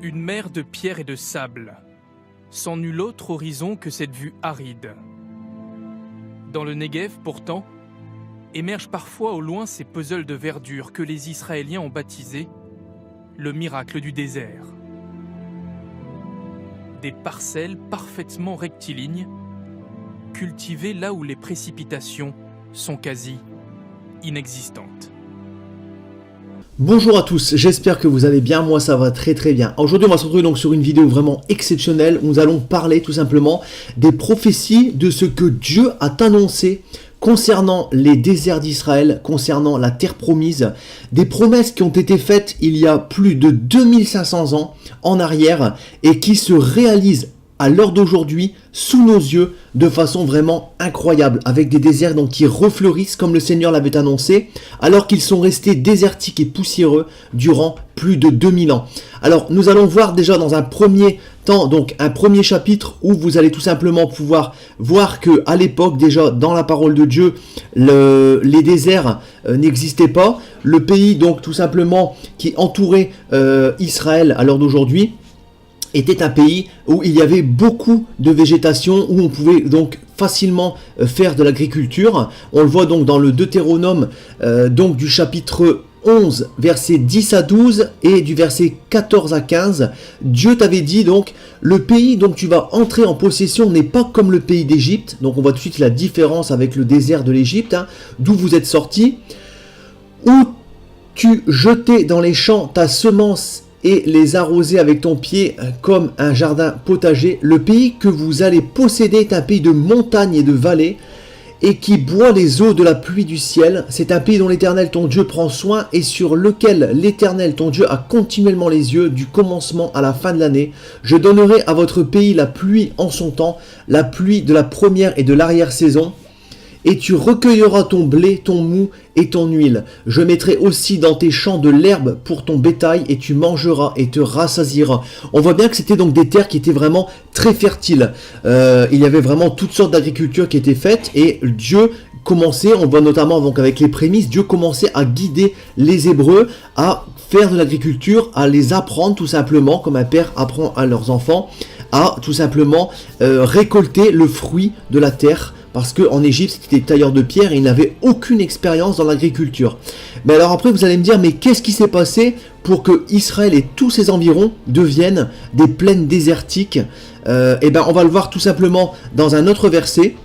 Une mer de pierre et de sable, sans nul autre horizon que cette vue aride. Dans le Negev, pourtant, émergent parfois au loin ces puzzles de verdure que les Israéliens ont baptisés le miracle du désert. Des parcelles parfaitement rectilignes, cultivées là où les précipitations sont quasi inexistantes. Bonjour à tous, j'espère que vous allez bien, moi ça va très bien. Aujourd'hui on va se retrouver donc sur une vidéo vraiment exceptionnelle où nous allons parler tout simplement des prophéties de ce que Dieu a annoncé concernant les déserts d'Israël, concernant la terre promise, des promesses qui ont été faites il y a plus de 2500 ans en arrière et qui se réalisent à l'heure d'aujourd'hui, sous nos yeux, de façon vraiment incroyable, avec des déserts donc qui refleurissent comme le Seigneur l'avait annoncé, alors qu'ils sont restés désertiques et poussiéreux durant plus de 2000 ans. Alors, nous allons voir déjà dans un premier temps, donc un premier chapitre où vous allez tout simplement pouvoir voir que à l'époque, déjà dans la parole de Dieu, les déserts n'existaient pas. Le pays, donc tout simplement, qui entourait Israël à l'heure d'aujourd'hui, était un pays où il y avait beaucoup de végétation, où on pouvait donc facilement faire de l'agriculture. On le voit donc dans le Deutéronome, donc du chapitre 11, versets 10 à 12 et du verset 14 à 15. Dieu t'avait dit donc, le pays dont tu vas entrer en possession n'est pas comme le pays d'Égypte. Donc on voit tout de suite la différence avec le désert de l'Égypte, d'où vous êtes sortis, où tu jetais dans les champs ta semence et les arroser avec ton pied comme un jardin potager. Le pays que vous allez posséder est un pays de montagnes et de vallées et qui boit les eaux de la pluie du ciel. C'est un pays dont l'Éternel ton Dieu prend soin et sur lequel l'Éternel ton Dieu a continuellement les yeux du commencement à la fin de l'année. Je donnerai à votre pays la pluie en son temps, la pluie de la première et de l'arrière-saison. Et tu recueilleras ton blé, ton mou et ton huile. Je mettrai aussi dans tes champs de l'herbe pour ton bétail et tu mangeras et te rassasieras. On voit bien que c'était donc des terres qui étaient vraiment très fertiles. Il y avait vraiment toutes sortes d'agriculture qui étaient faites et Dieu commençait, on voit notamment donc avec les prémices, Dieu commençait à guider les Hébreux à faire de l'agriculture, à les apprendre tout simplement, comme un père apprend à leurs enfants, à tout simplement récolter le fruit de la terre. Parce qu'en Égypte, c'était des tailleurs de pierre et ils n'avaient aucune expérience dans l'agriculture. Mais alors après, vous allez me dire, mais qu'est-ce qui s'est passé pour que Israël et tous ses environs deviennent des plaines désertiques? Eh bien, on va le voir tout simplement dans un autre verset.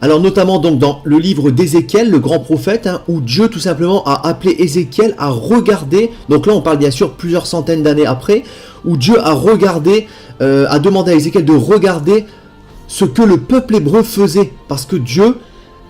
Alors notamment donc dans le livre d'Ézéchiel, le grand prophète, où Dieu tout simplement a appelé Ézéchiel à regarder, donc là on parle bien sûr plusieurs centaines d'années après, où Dieu a regardé, a demandé à Ézéchiel de regarder ce que le peuple hébreu faisait, parce que Dieu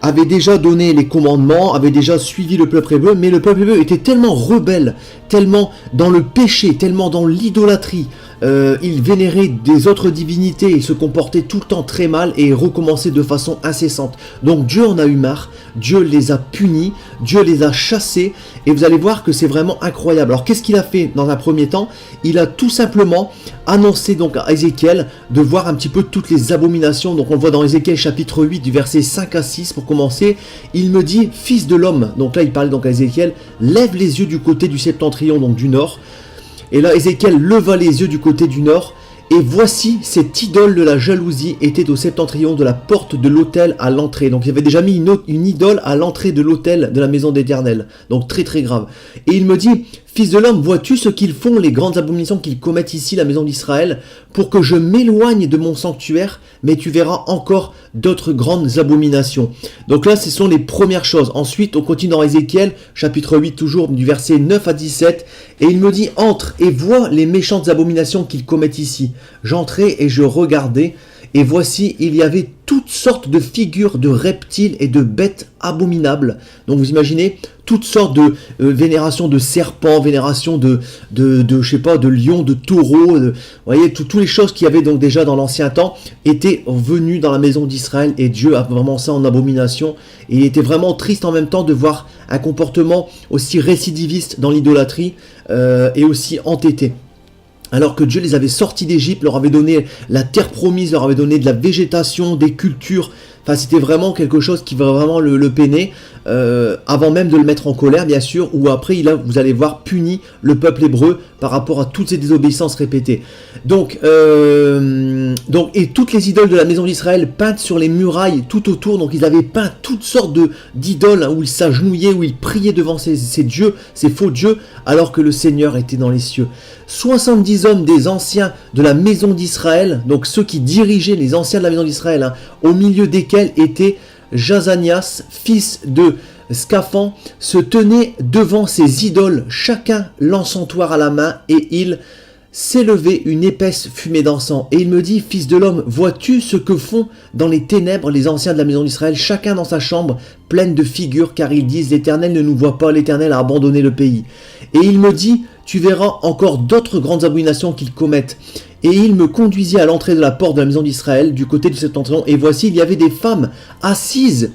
avait déjà donné les commandements, avait déjà suivi le peuple hébreu, mais le peuple hébreu était tellement rebelle, tellement dans le péché, tellement dans l'idolâtrie, il vénérait des autres divinités, il se comportait tout le temps très mal et recommençait de façon incessante. Donc Dieu en a eu marre, Dieu les a punis, Dieu les a chassés, et vous allez voir que c'est vraiment incroyable. Alors qu'est-ce qu'il a fait dans un premier temps? Il a tout simplement annoncé donc à Ézéchiel de voir un petit peu toutes les abominations. Donc on le voit dans Ézéchiel chapitre 8 du verset 5 à 6 pour commencer. Il me dit, fils de l'homme, donc là il parle donc à Ézéchiel, lève les yeux du côté du septentrion, donc du nord. Et là, Ézéchiel leva les yeux du côté du nord, et voici cette idole de la jalousie était au septentrion de la porte de l'autel à l'entrée. Donc il avait déjà mis une idole à l'entrée de l'autel de la maison d'Éternel. Donc très grave. Et il me dit, fils de l'homme, vois-tu ce qu'ils font, les grandes abominations qu'ils commettent ici, la maison d'Israël, pour que je m'éloigne de mon sanctuaire, mais tu verras encore d'autres grandes abominations. Donc là, ce sont les premières choses. Ensuite, on continue dans Ézéchiel, chapitre 8, toujours du verset 9 à 17, et il me dit, entre et vois les méchantes abominations qu'ils commettent ici. J'entrai et je regardai, et voici, il y avait toutes sortes de figures de reptiles et de bêtes abominables. Donc vous imaginez, toutes sortes de vénérations de serpents, vénérations de je sais pas, de lions, de taureaux. Vous voyez, toutes les choses qu'il y avait donc déjà dans l'ancien temps étaient venues dans la maison d'Israël et Dieu a vraiment ça en abomination. Et il était vraiment triste en même temps de voir un comportement aussi récidiviste dans l'idolâtrie et aussi entêté. Alors que Dieu les avait sortis d'Égypte, leur avait donné la terre promise, leur avait donné de la végétation, des cultures Enfin, c'était vraiment quelque chose qui va vraiment le peiner, avant même de le mettre en colère, bien sûr, ou après, vous allez voir, puni le peuple hébreu par rapport à toutes ces désobéissances répétées. Donc, et toutes les idoles de la maison d'Israël peintes sur les murailles tout autour, donc ils avaient peint toutes sortes d'idoles, hein, où ils s'agenouillaient, où ils priaient devant ces dieux, ces faux dieux, alors que le Seigneur était dans les cieux. 70 hommes des anciens de la maison d'Israël, donc ceux qui dirigeaient les anciens de la maison d'Israël, hein, au milieu desquels était Jazanias, fils de Scaphan, se tenaient devant ces idoles, chacun l'encensoir à la main, et il s'élevait une épaisse fumée d'encens. Et il me dit, fils de l'homme, vois-tu ce que font dans les ténèbres les anciens de la maison d'Israël, chacun dans sa chambre, pleine de figures, car ils disent, l'Éternel ne nous voit pas, l'Éternel a abandonné le pays. Et il me dit, tu verras encore d'autres grandes abominations qu'ils commettent. Et il me conduisit à l'entrée de la porte de la maison d'Israël, du côté de septentrion, et voici, il y avait des femmes assises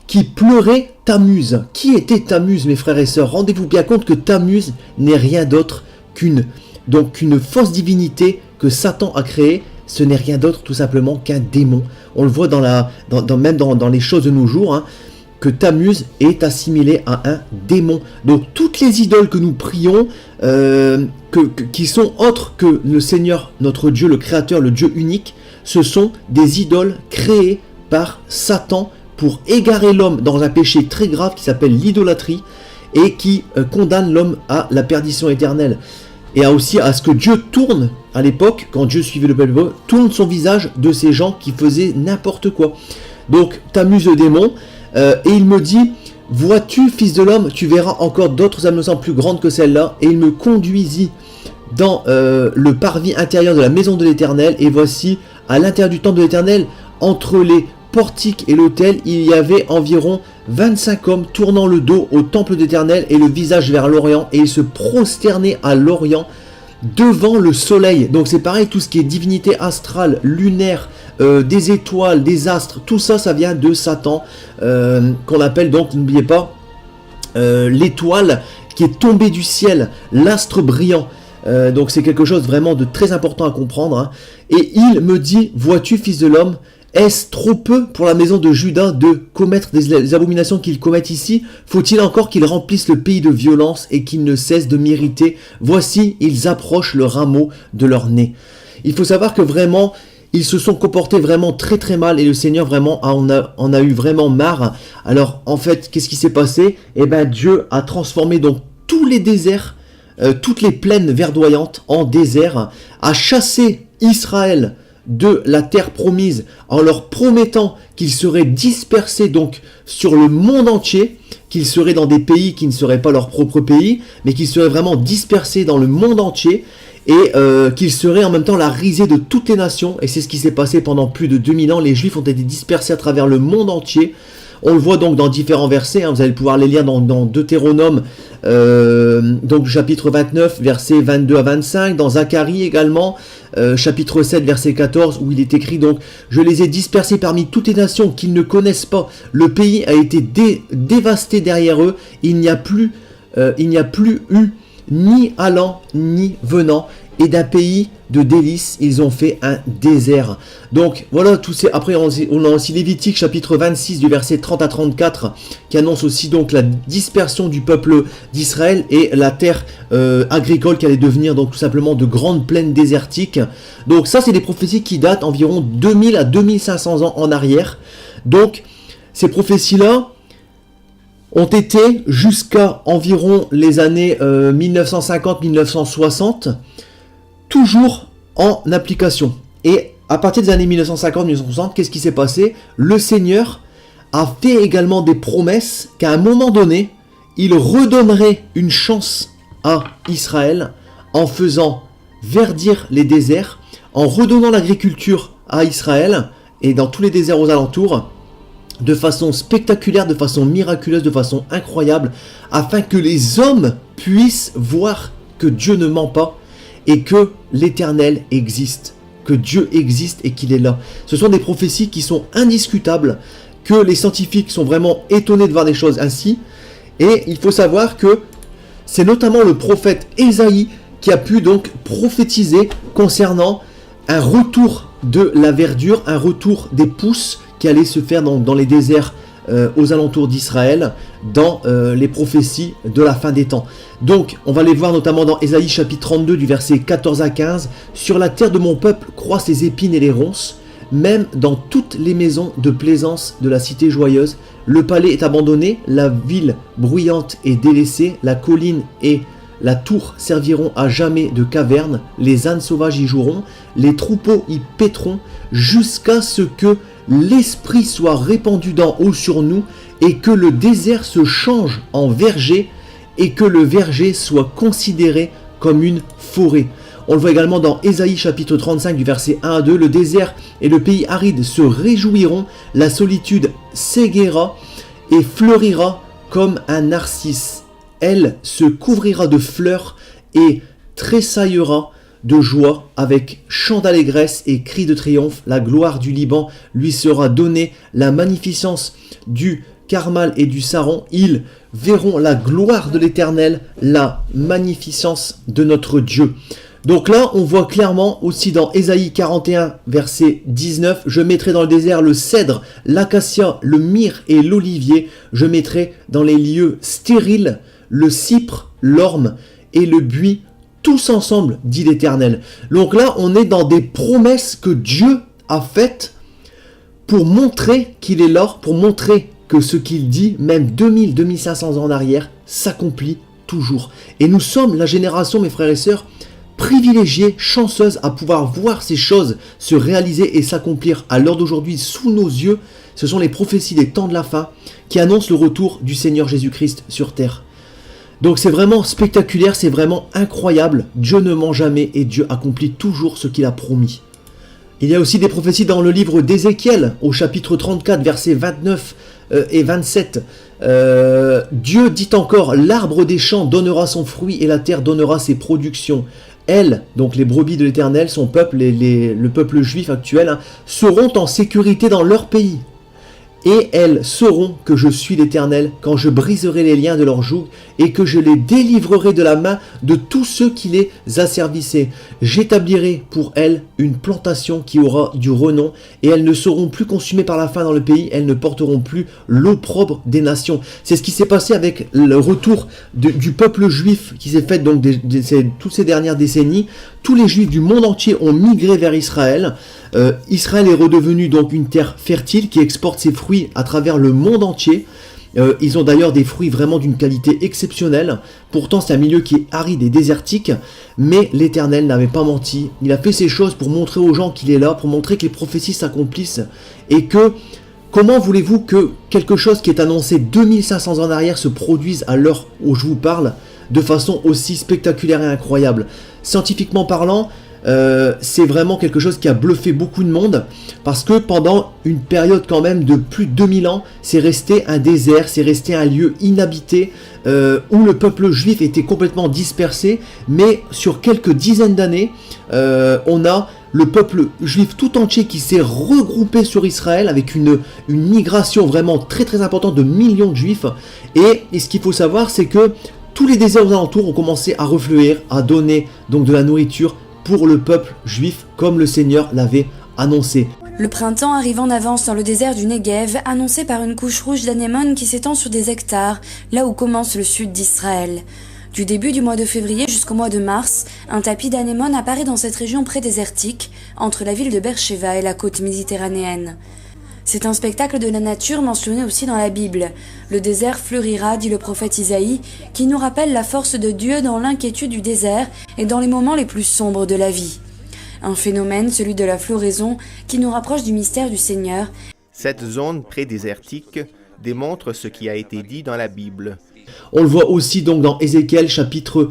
qui pleuraient Tammuz. Qui était Tammuz, mes frères et sœurs? Rendez-vous bien compte que Tammuz n'est rien d'autre qu'une fausse divinité que Satan a créée. Ce n'est rien d'autre tout simplement qu'un démon. On le voit même dans les choses de nos jours, hein, que Tammuz est assimilé à un démon. Donc toutes les idoles que nous prions, qui sont autres que le Seigneur, notre Dieu, le Créateur, le Dieu unique, ce sont des idoles créées par Satan pour égarer l'homme dans un péché très grave qui s'appelle l'idolâtrie et qui condamne l'homme à la perdition éternelle. Et aussi à ce que Dieu tourne, à l'époque, quand Dieu suivait le peuple, tourne son visage de ces gens qui faisaient n'importe quoi. Donc Tammuz le démon, et il me dit, vois-tu, fils de l'homme, tu verras encore d'autres abominations plus grandes que celle-là. Et il me conduisit dans le parvis intérieur de la maison de l'Éternel, et voici, à l'intérieur du temple de l'Éternel, entre les portiques et l'autel, il y avait environ 25 hommes tournant le dos au temple d'Éternel et le visage vers l'Orient, et ils se prosternaient à l'Orient devant le soleil. Donc c'est pareil, tout ce qui est divinité astrale, lunaire, des étoiles, des astres, tout ça, ça vient de Satan, qu'on appelle donc, n'oubliez pas, l'étoile qui est tombée du ciel, l'astre brillant. Donc c'est quelque chose vraiment de très important à comprendre, hein. Et il me dit, vois-tu, fils de l'homme, est-ce trop peu pour la maison de Juda de commettre des abominations qu'ils commettent ici? Faut-il encore qu'ils remplissent le pays de violence et qu'ils ne cessent de m'irriter? Voici, ils approchent le rameau de leur nez. Il faut savoir que vraiment, ils se sont comportés vraiment très très mal, et le Seigneur vraiment en a eu vraiment marre. Alors en fait, qu'est-ce qui s'est passé? Eh bien, Dieu a transformé donc tous les déserts, toutes les plaines verdoyantes en désert, a chassé Israël de la terre promise en leur promettant qu'ils seraient dispersés donc sur le monde entier, qu'ils seraient dans des pays qui ne seraient pas leur propre pays, mais qu'ils seraient vraiment dispersés dans le monde entier, et qu'ils seraient en même temps la risée de toutes les nations. Et c'est ce qui s'est passé pendant plus de 2000 ans. Les Juifs ont été dispersés à travers le monde entier. On le voit donc dans différents versets, hein, vous allez pouvoir les lire dans Deutéronome, donc chapitre 29, versets 22 à 25, dans Zacharie également, chapitre 7, verset 14, où il est écrit donc « Je les ai dispersés parmi toutes les nations qu'ils ne connaissent pas. Le pays a été dévasté derrière eux. Il n'y a plus eu ni allant ni venant. Et d'un pays de délices, ils ont fait un désert. » Donc voilà, après on a aussi Lévitique chapitre 26 du verset 30 à 34 qui annonce aussi donc la dispersion du peuple d'Israël et la terre agricole qui allait devenir donc tout simplement de grandes plaines désertiques. Donc ça, c'est des prophéties qui datent environ 2000 à 2500 ans en arrière. Donc ces prophéties-là ont été jusqu'à environ les années 1950-1960 toujours en application. Et à partir des années 1950-1960, qu'est-ce qui s'est passé? Le Seigneur a fait également des promesses qu'à un moment donné, il redonnerait une chance à Israël en faisant verdir les déserts, en redonnant l'agriculture à Israël et dans tous les déserts aux alentours, de façon spectaculaire, de façon miraculeuse, de façon incroyable, afin que les hommes puissent voir que Dieu ne ment pas et que l'Éternel existe, que Dieu existe et qu'il est là. Ce sont des prophéties qui sont indiscutables, que les scientifiques sont vraiment étonnés de voir des choses ainsi, et il faut savoir que c'est notamment le prophète Ésaïe qui a pu donc prophétiser concernant un retour de la verdure, un retour des pousses qui allait se faire dans les déserts aux alentours d'Israël, dans les prophéties de la fin des temps. Donc, on va les voir notamment dans Ésaïe chapitre 32 du verset 14 à 15. « Sur la terre de mon peuple croissent les épines et les ronces, même dans toutes les maisons de plaisance de la cité joyeuse. Le palais est abandonné, la ville bruyante est délaissée, la colline et la tour serviront à jamais de caverne, les ânes sauvages y joueront, les troupeaux y paîtront, jusqu'à ce que l'Esprit soit répandu d'en haut sur nous, et que le désert se change en verger, et que le verger soit considéré comme une forêt. » On le voit également dans Ésaïe chapitre 35 du verset 1 à 2. « Le désert et le pays aride se réjouiront, la solitude s'égaiera et fleurira comme un narcisse. Elle se couvrira de fleurs et tressaillera de joie avec chant d'allégresse et cri de triomphe. La gloire du Liban lui sera donnée, la magnificence du Carmel et du Saron. Ils verront la gloire de l'Éternel, la magnificence de notre Dieu. » Donc là, on voit clairement aussi dans Ésaïe 41, verset 19, « Je mettrai dans le désert le cèdre, l'acacia, le myrrhe et l'olivier. Je mettrai dans les lieux stériles le cypre, l'orme et le buis, tous ensemble, dit l'Éternel. » Donc là, on est dans des promesses que Dieu a faites pour montrer qu'il est là, pour montrer que ce qu'il dit, même 2000-2500 ans en arrière, s'accomplit toujours. Et nous sommes la génération, mes frères et sœurs, privilégiée, chanceuse à pouvoir voir ces choses se réaliser et s'accomplir à l'heure d'aujourd'hui sous nos yeux. Ce sont les prophéties des temps de la fin qui annoncent le retour du Seigneur Jésus-Christ sur terre. Donc c'est vraiment spectaculaire, c'est vraiment incroyable. Dieu ne ment jamais et Dieu accomplit toujours ce qu'il a promis. Il y a aussi des prophéties dans le livre d'Ézéchiel, au chapitre 34, versets 29 et 27. Dieu dit encore, « L'arbre des champs donnera son fruit et la terre donnera ses productions. Elles, donc les brebis de l'Éternel, son peuple, le peuple juif actuel, seront en sécurité dans leur pays. Et elles sauront que je suis l'Éternel quand je briserai les liens de leur joug et que je les délivrerai de la main de tous ceux qui les asservissaient. J'établirai pour elles une plantation qui aura du renom et elles ne seront plus consumées par la faim dans le pays, elles ne porteront plus l'opprobre des nations. » C'est ce qui s'est passé avec le retour du peuple juif qui s'est fait donc toutes ces dernières décennies. Tous les juifs du monde entier ont migré vers Israël. Israël est redevenu donc une terre fertile qui exporte ses fruits à travers le monde entier. Ils ont d'ailleurs des fruits vraiment d'une qualité exceptionnelle. Pourtant c'est un milieu qui est aride et désertique, mais l'Éternel n'avait pas menti. Il a fait ces choses pour montrer aux gens qu'il est là, pour montrer que les prophéties s'accomplissent et que comment voulez-vous que quelque chose qui est annoncé 2500 ans en arrière se produise à l'heure où je vous parle de façon aussi spectaculaire et incroyable. Scientifiquement parlant, c'est vraiment quelque chose qui a bluffé beaucoup de monde parce que pendant une période quand même de plus de 2000 ans, c'est resté un désert, c'est resté un lieu inhabité où le peuple juif était complètement dispersé, mais sur quelques dizaines d'années, on a le peuple juif tout entier qui s'est regroupé sur Israël avec une migration vraiment très très importante de millions de juifs. Et ce qu'il faut savoir, c'est que tous les déserts aux alentours ont commencé à refleurir, à donner donc de la nourriture pour le peuple juif, comme le Seigneur l'avait annoncé. Le printemps arrive en avance dans le désert du Negev, annoncé par une couche rouge d'anémones qui s'étend sur des hectares, là où commence le sud d'Israël. Du début du mois de février jusqu'au mois de mars, un tapis d'anémones apparaît dans cette région prédésertique, entre la ville de Beersheba et la côte méditerranéenne. C'est un spectacle de la nature mentionné aussi dans la Bible. Le désert fleurira, dit le prophète Isaïe, qui nous rappelle la force de Dieu dans l'inquiétude du désert et dans les moments les plus sombres de la vie. Un phénomène, celui de la floraison, qui nous rapproche du mystère du Seigneur. Cette zone prédésertique démontre ce qui a été dit dans la Bible. On le voit aussi donc dans Ézéchiel chapitre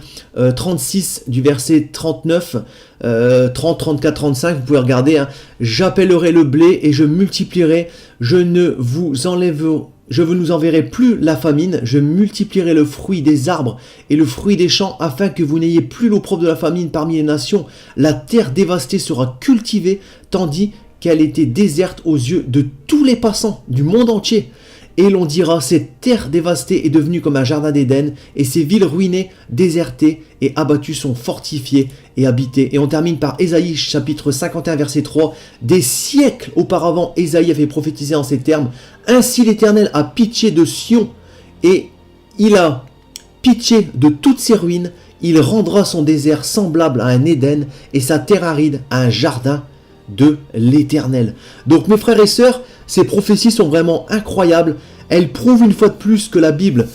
36 du verset 39, 30, 34, 35, vous pouvez regarder, hein. « J'appellerai le blé et je multiplierai, je ne vous enverrai plus la famine, je multiplierai le fruit des arbres et le fruit des champs afin que vous n'ayez plus l'opprobre de la famine parmi les nations. La terre dévastée sera cultivée tandis qu'elle était déserte aux yeux de tous les passants du monde entier. Et l'on dira, cette terre dévastée est devenue comme un jardin d'Éden, et ces villes ruinées, désertées et abattues sont fortifiées et habitées. Et on termine par Ésaïe chapitre 51 verset 3. Des siècles auparavant, Ésaïe avait prophétisé en ces termes. Ainsi l'Éternel a pitié de Sion, et il a pitié de toutes ses ruines. Il rendra son désert semblable à un Éden, et sa terre aride à un jardin de l'Éternel. Donc mes frères et sœurs, ces prophéties sont vraiment incroyables. Elles prouvent une fois de plus que la Bible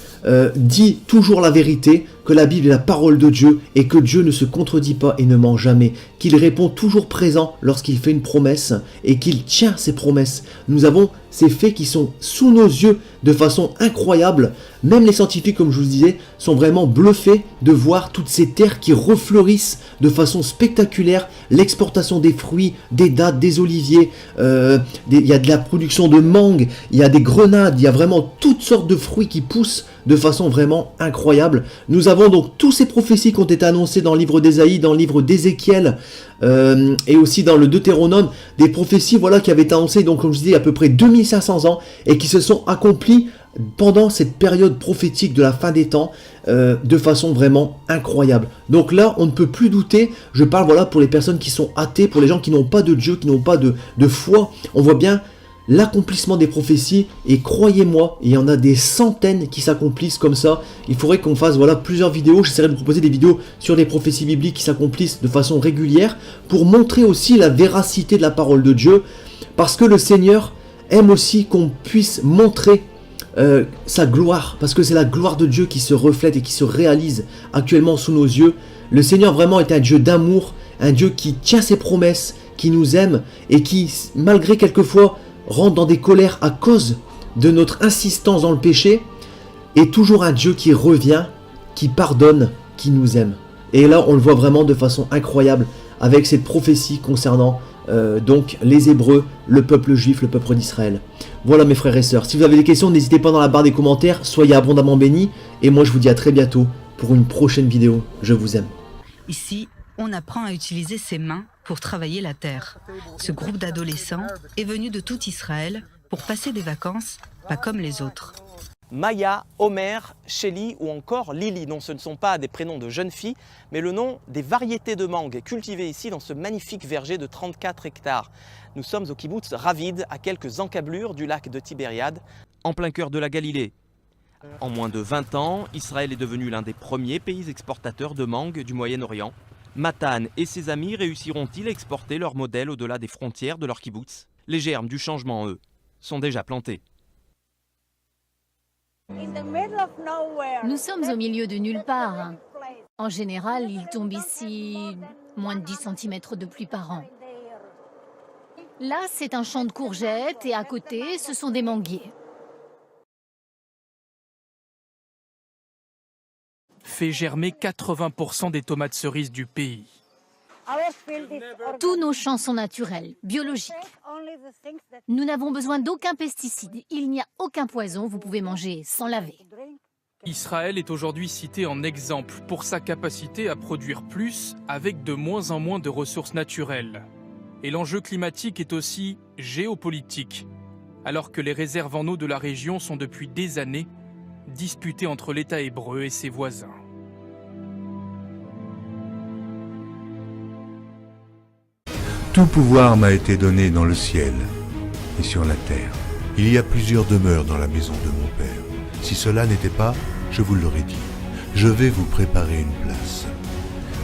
dit toujours la vérité, que la Bible est la parole de Dieu et que Dieu ne se contredit pas et ne ment jamais, qu'il répond toujours présent lorsqu'il fait une promesse et qu'il tient ses promesses. Nous avons ces faits qui sont sous nos yeux de façon incroyable. Même les scientifiques, comme je vous disais, sont vraiment bluffés de voir toutes ces terres qui refleurissent de façon spectaculaire, l'exportation des fruits, des dattes, des oliviers, il y a de la production de mangue, il y a des grenades, il y a vraiment toutes sortes de fruits qui poussent de façon vraiment incroyable. Nous avons donc tous ces prophéties qui ont été annoncées dans le livre d'Ésaïe, dans le livre d'Ézéchiel et aussi dans le Deutéronome, des prophéties voilà, qui avaient été annoncées donc, comme je disais, il y a à peu près 2500 ans et qui se sont accomplies pendant cette période prophétique de la fin des temps de façon vraiment incroyable. Donc là, on ne peut plus douter, je parle voilà pour les personnes qui sont athées, pour les gens qui n'ont pas de Dieu, qui n'ont pas de foi, on voit bien l'accomplissement des prophéties et croyez-moi, il y en a des centaines qui s'accomplissent comme ça. Il faudrait qu'on fasse voilà, plusieurs vidéos, j'essaierai de vous proposer des vidéos sur les prophéties bibliques qui s'accomplissent de façon régulière pour montrer aussi la véracité de la parole de Dieu parce que le Seigneur aime aussi qu'on puisse montrer sa gloire, parce que c'est la gloire de Dieu qui se reflète et qui se réalise actuellement sous nos yeux. Le Seigneur vraiment est un Dieu d'amour, un Dieu qui tient ses promesses, qui nous aime et qui, malgré quelquefois, rentre dans des colères à cause de notre insistance dans le péché, est toujours un Dieu qui revient, qui pardonne, qui nous aime. Et là, on le voit vraiment de façon incroyable avec cette prophétie concernant donc les Hébreux, le peuple juif, le peuple d'Israël. Voilà mes frères et sœurs, si vous avez des questions, n'hésitez pas dans la barre des commentaires, soyez abondamment bénis, et moi je vous dis à très bientôt pour une prochaine vidéo. Je vous aime. Ici, on apprend à utiliser ses mains pour travailler la terre. Ce groupe d'adolescents est venu de tout Israël pour passer des vacances, pas comme les autres. Maya, Omer, Shelly ou encore Lily. Non, ce ne sont pas des prénoms de jeunes filles, mais le nom des variétés de mangue cultivées ici dans ce magnifique verger de 34 hectares. Nous sommes au kibboutz Ravid, à quelques encablures du lac de Tibériade, en plein cœur de la Galilée. En moins de 20 ans, Israël est devenu l'un des premiers pays exportateurs de mangue du Moyen-Orient. Matan et ses amis réussiront-ils à exporter leur modèle au-delà des frontières de leur kibboutz? Les germes du changement, eux, sont déjà plantés. Nous sommes au milieu de nulle part. En général, il tombe ici moins de 10 cm de pluie par an. Là, c'est un champ de courgettes et à côté, ce sont des manguiers. Fait germer 80% des tomates cerises du pays. Tous nos champs sont naturels, biologiques. Nous n'avons besoin d'aucun pesticide. Il n'y a aucun poison, vous pouvez manger sans laver. Israël est aujourd'hui cité en exemple pour sa capacité à produire plus avec de moins en moins de ressources naturelles. Et l'enjeu climatique est aussi géopolitique, alors que les réserves en eau de la région sont depuis des années disputées entre l'État hébreu et ses voisins. Tout pouvoir m'a été donné dans le ciel et sur la terre. Il y a plusieurs demeures dans la maison de mon Père. Si cela n'était pas, je vous l'aurais dit. Je vais vous préparer une place.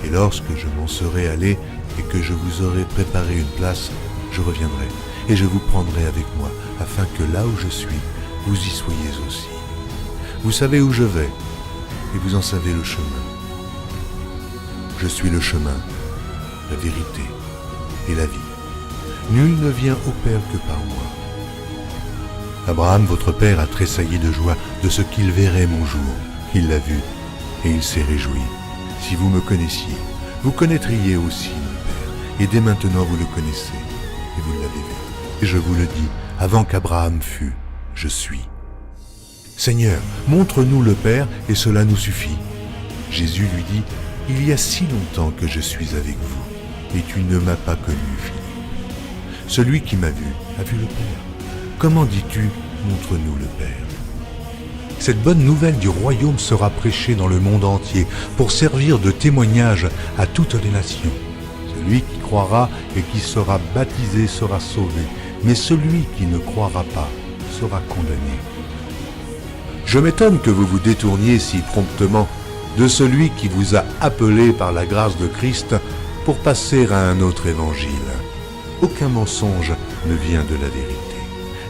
Et lorsque je m'en serai allé et que je vous aurai préparé une place, je reviendrai et je vous prendrai avec moi, afin que là où je suis, vous y soyez aussi. Vous savez où je vais et vous en savez le chemin. Je suis le chemin, la vérité et la vie. Nul ne vient au Père que par moi. Abraham, votre père, a tressailli de joie de ce qu'il verrait mon jour. Il l'a vu et il s'est réjoui. Si vous me connaissiez, vous connaîtriez aussi mon Père. Et dès maintenant vous le connaissez et vous l'avez vu. Et je vous le dis, avant qu'Abraham fût, je suis. Seigneur, montre-nous le Père et cela nous suffit. Jésus lui dit, il y a si longtemps que je suis avec vous. Et tu ne m'as pas connu, Philippe. Celui qui m'a vu a vu le Père. Comment dis-tu, montre-nous le Père? Cette bonne nouvelle du royaume sera prêchée dans le monde entier pour servir de témoignage à toutes les nations. Celui qui croira et qui sera baptisé sera sauvé, mais celui qui ne croira pas sera condamné. Je m'étonne que vous vous détourniez si promptement de celui qui vous a appelé par la grâce de Christ pour passer à un autre évangile. Aucun mensonge ne vient de la vérité.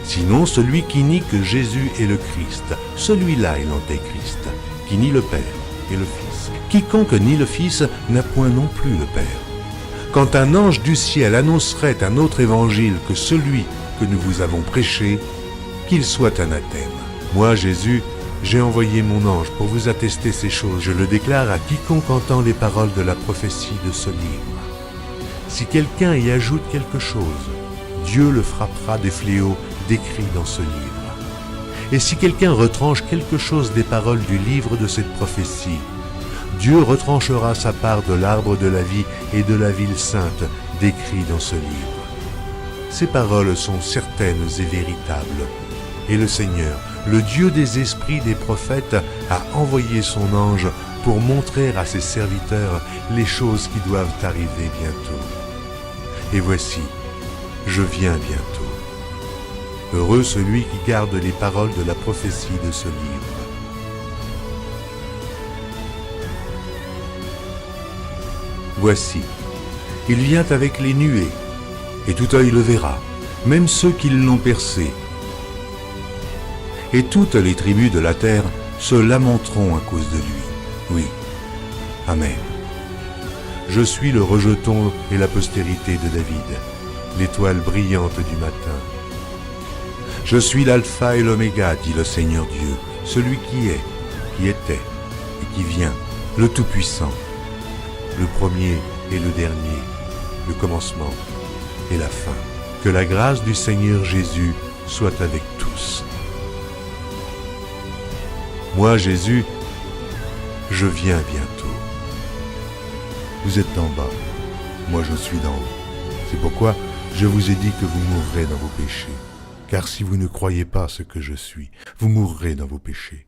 Sinon celui qui nie que Jésus est le Christ, celui-là est l'antéchrist, qui nie le Père et le Fils. Quiconque nie le Fils n'a point non plus le Père. Quand un ange du ciel annoncerait un autre évangile que celui que nous vous avons prêché, qu'il soit anathème. Moi, Jésus, j'ai envoyé mon ange pour vous attester ces choses. Je le déclare à quiconque entend les paroles de la prophétie de ce livre. Si quelqu'un y ajoute quelque chose, Dieu le frappera des fléaux décrits dans ce livre. Et si quelqu'un retranche quelque chose des paroles du livre de cette prophétie, Dieu retranchera sa part de l'arbre de la vie et de la ville sainte décrits dans ce livre. Ces paroles sont certaines et véritables. Et le Seigneur, le Dieu des esprits des prophètes, a envoyé son ange pour montrer à ses serviteurs les choses qui doivent arriver bientôt. Et voici, je viens bientôt. Heureux celui qui garde les paroles de la prophétie de ce livre. Voici, il vient avec les nuées, et tout œil le verra, même ceux qui l'ont percé. Et toutes les tribus de la terre se lamenteront à cause de lui. Oui. Amen. Je suis le rejeton et la postérité de David, l'étoile brillante du matin. Je suis l'alpha et l'oméga, dit le Seigneur Dieu, celui qui est, qui était et qui vient, le Tout-Puissant, le premier et le dernier, le commencement et la fin. Que la grâce du Seigneur Jésus soit avec tous. Moi, Jésus, je viens bientôt. Vous êtes d'en bas, moi je suis d'en haut. C'est pourquoi je vous ai dit que vous mourrez dans vos péchés. Car si vous ne croyez pas ce que je suis, vous mourrez dans vos péchés.